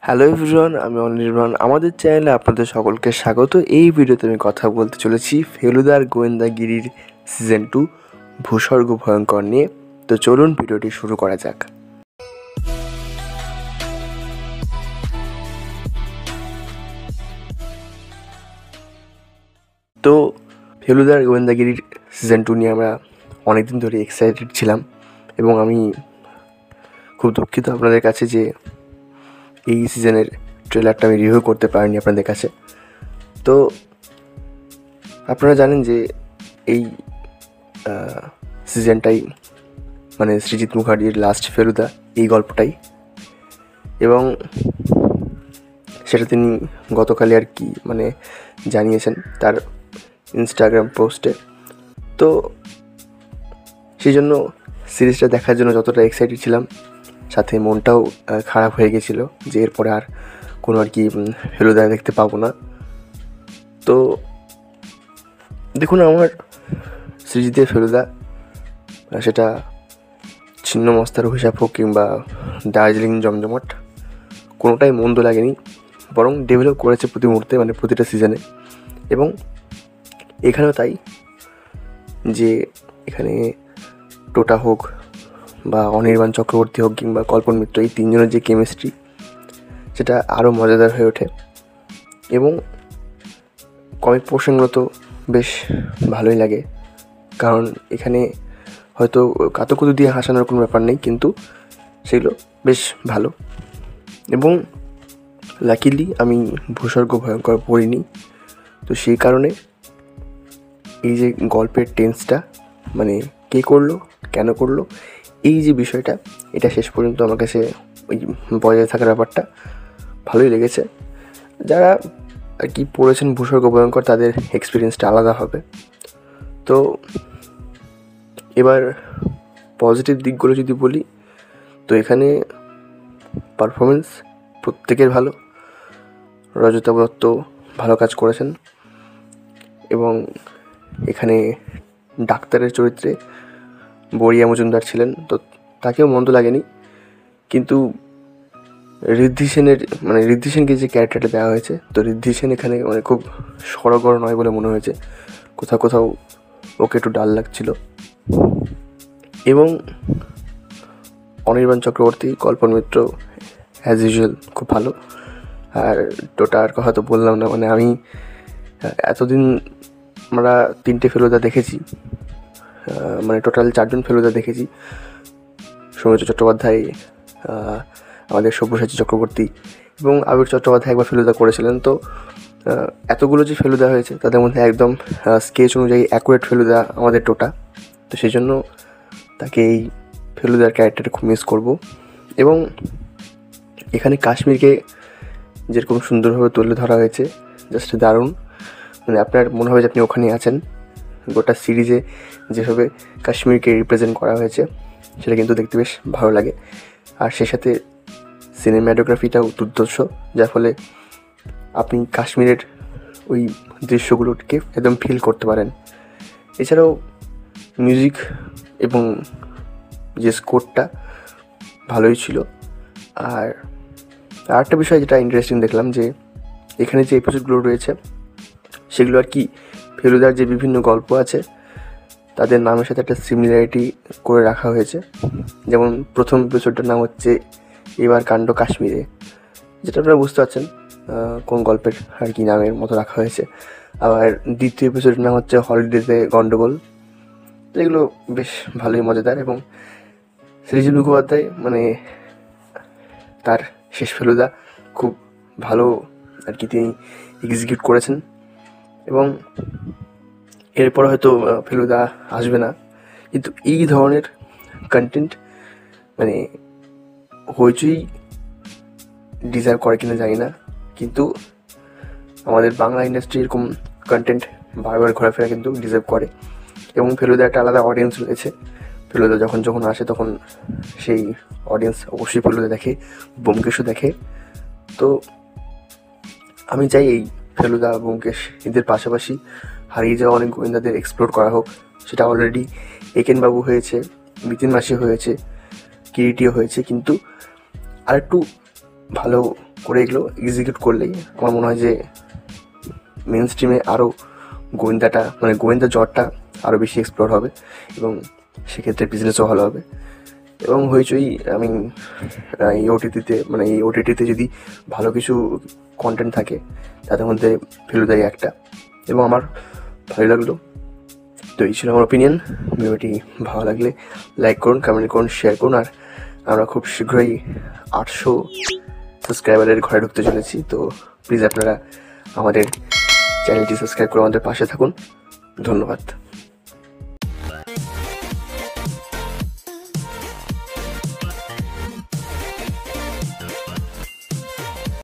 Hello everyone, আমি অনির্বাণ। আমাদের চ্যানেলে আপনাদের সকলকে স্বাগত। এই ভিডিওতে আমি কথা বলতে চলেছি ফেলুদার গোয়েন্দাগিরির সিজন 2 ভূস্বর্গ ভয়ঙ্কর নিয়ে। তো চলুন ভিডিওটি শুরু করা যাক। তো ফেলুদার গোয়েন্দাগিরির সিজন 2 নিয়ে আমরা অনেকদিন ধরে এক্সাইটেড ছিলাম এবং আমি খুব দুঃখিত আপনাদের কাছে যে এই সিজনের ট্রেলারটা আমি রিভিউ করতে পারিনি আপনাদের কাছে। তো আপনারা জানেন যে এই সিজনটাই মানে সৃজিত মুখার্জির লাস্ট ফেলুদা এই গল্পটাই, এবং সেটা তিনি গতকালই আর কি মানে জানিয়েছেন তার ইনস্টাগ্রাম পোস্টে। তো সেই জন্য সিরিজটা দেখার জন্য যতটা এক্সাইটেড ছিলাম, সাথে মনটাও খারাপ হয়ে গেছিলো যে এরপরে আর কোনো আর কি ফেলুদা দেখতে পাবো না। তো দেখুন, আমার সৃজিতের ফেলুদা, সেটা ছিন্নমস্তার অভিশাপ হোক কিংবা দার্জিলিং জমজমাট, কোনোটাই মন্দ লাগেনি, বরং ডেভেলপ করেছে প্রতি মুহূর্তে, মানে প্রতিটা সিজনে। এবং এখানেও তাই, যে এখানে টোটা হোক বা অনির্বাণ চক্রবর্তী হোক কিংবা কল্পন মিত্র, এই তিনজনের যে কেমিস্ট্রি, সেটা আরও মজাদার হয়ে ওঠে। এবং কমিক পোর্শনগুলো তো বেশ ভালোই লাগে, কারণ এখানে হয়তো কাতুকুতু দিয়ে হাসানোর কোনো ব্যাপার নেই, কিন্তু সেগুলো বেশ ভালো। এবং লাকিলি আমি ভূস্বর্গ ভয়ঙ্কর পড়িনি, তো সেই কারণে এই যে গল্পের টেন্সটা, মানে কে করলো, কেন করলো, এই যে বিষয়টা, এটা শেষ পর্যন্ত আমার কাছে ওই বজায় থাকার ব্যাপারটা ভালোই লেগেছে। যারা আর কি পড়েছেন ভূস্বর্গ ভয়ঙ্কর, তাদের এক্সপিরিয়েন্সটা আলাদা হবে। তো এবার পজিটিভ দিকগুলো যদি বলি, তো এখানে পারফরমেন্স প্রত্যেকের ভালো। রজতাভ দত্ত ভালো কাজ করেছেন, এবং এখানে ডাক্তারের চরিত্রে বড়িয়া মজুমদার ছিলেন, তো তাকেও মন্দ লাগেনি। কিন্তু ঋদ্ধি সেনকে যে ক্যারেক্টারটা দেওয়া হয়েছে, তো ঋদ্ধি সেন এখানে মানে খুব সড়গড় নয় বলে মনে হয়েছে, কোথাও কোথাও ওকে একটু ডাল লাগছিল। এবং অনির্বাণ চক্রবর্তী, কল্পন মিত্র অ্যাজ ইউজুয়াল খুব ভালো। আর টোটার কথা তো বললাম না, মানে আমি এতদিন আমরা 3টে ফেলুদা দেখেছি, মানে টোটাল 4জন ফেলুদা দেখেছি। সৌমিত্র চট্টোপাধ্যায়, আমাদের সব্যসাচী চক্রবর্তী এবং আবির চট্টোপাধ্যায় একবার ফেলুদা করেছিলেন। তো এতগুলো যে ফেলুদা হয়েছে, তাদের মধ্যে একদম স্কেচ অনুযায়ী অ্যাকুরেট ফেলুদা আমাদের টোটা। তো সেই জন্য তাকে এই ফেলুদার ক্যারেক্টারটা খুব মিস করব। এবং এখানে কাশ্মীরকে যেরকম সুন্দরভাবে তুলে ধরা হয়েছে, জাস্ট দারুণ। মানে আপনার মনে হবে যে আপনি ওখানে আছেন। গোটা সিরিজে যেভাবে কাশ্মীরকে রিপ্রেজেন্ট করা হয়েছে, সেটা কিন্তু দেখতে বেশ ভালো লাগে। আর সেই সাথে সিনেম্যাটোগ্রাফিটাও দুর্ধর্ষ, যার ফলে আপনি কাশ্মীরের ওই দৃশ্যগুলোকে একদম ফিল করতে পারেন। এছাড়াও মিউজিক এবং যে স্কোরটা ভালোই ছিল। আর আরেকটা বিষয় যেটা ইন্টারেস্টিং দেখলাম, যে এখানে যে এপিসোডগুলো রয়েছে, সেগুলো আর কি ফেলুদার যে বিভিন্ন গল্প আছে, তাদের নামের সাথে একটা সিমিলারিটি করে রাখা হয়েছে। যেমন প্রথম এপিসোডটার নাম হচ্ছে এবার কাণ্ড কাশ্মীরে, যেটা আপনারা বুঝতে পারছেন কোন গল্পের আর কি নামের মতো রাখা হয়েছে। আবার দ্বিতীয় এপিসোডের নাম হচ্ছে হলিডেতে গন্ডগোল। তো এগুলো বেশ ভালোই মজাদার। এবং সৃজিত মুখোপাধ্যায় মানে তার শেষ ফেলুদা খুব ভালো আর কি তিনি এক্সিকিউট করেছেন। এবং এরপর হয়তো ফেলুদা আসবে না, কিন্তু এই ধরনের কন্টেন্ট মানে হইচই ডিজার্ভ করে কিনা জানি না, কিন্তু আমাদের বাংলা ইন্ডাস্ট্রি এরকম কন্টেন্ট বারবার ঘোরাফেরা কিন্তু ডিজার্ভ করে। এবং ফেলুদা একটা আলাদা অডিয়েন্স রয়েছে। ফেলুদা যখন যখন আসে, তখন সেই অডিয়েন্স অবশ্যই ফেলুদা দেখে, ব্যোমকেশও দেখে। তো আমি চাই এই ফেলুদা, ব্যোমকেশ এদের পাশাপাশি হারিয়ে যাওয়া অনেক গোয়েন্দাদের এক্সপ্লোর করা হোক। সেটা অলরেডি একেনবাবু হয়েছে, বিতিন মাসি হয়েছে, কিরিটিও হয়েছে, কিন্তু আরেকটু ভালো করে এগুলো এক্সিকিউট করলেই আমার মনে হয় যে মেন স্ট্রিমে আরও গোয়েন্দাটা মানে গোয়েন্দা জটটা আরও বেশি এক্সপ্লোর হবে এবং সেক্ষেত্রে বিজনেসও ভালো হবে। এবং হইচই আমি এই ওটিটিতে মানে এই ওটিটিতে যদি ভালো কিছু কন্টেন্ট থাকে তাদের মধ্যে ফেলুদাই একটা, এবং আমার ভালো লাগলো। তো এই ছিল আমার ওপিনিয়ন। ভিডিওটি ভালো লাগলে লাইক করুন, কমেন্ট করুন, শেয়ার করুন। আর আমরা খুব শীঘ্রই 800 সাবস্ক্রাইবারের ঘরে ঢুকতে চলেছি। তো প্লিজ আপনারা আমাদের চ্যানেলটি সাবস্ক্রাইব করে আমাদের পাশে থাকুন। ধন্যবাদ।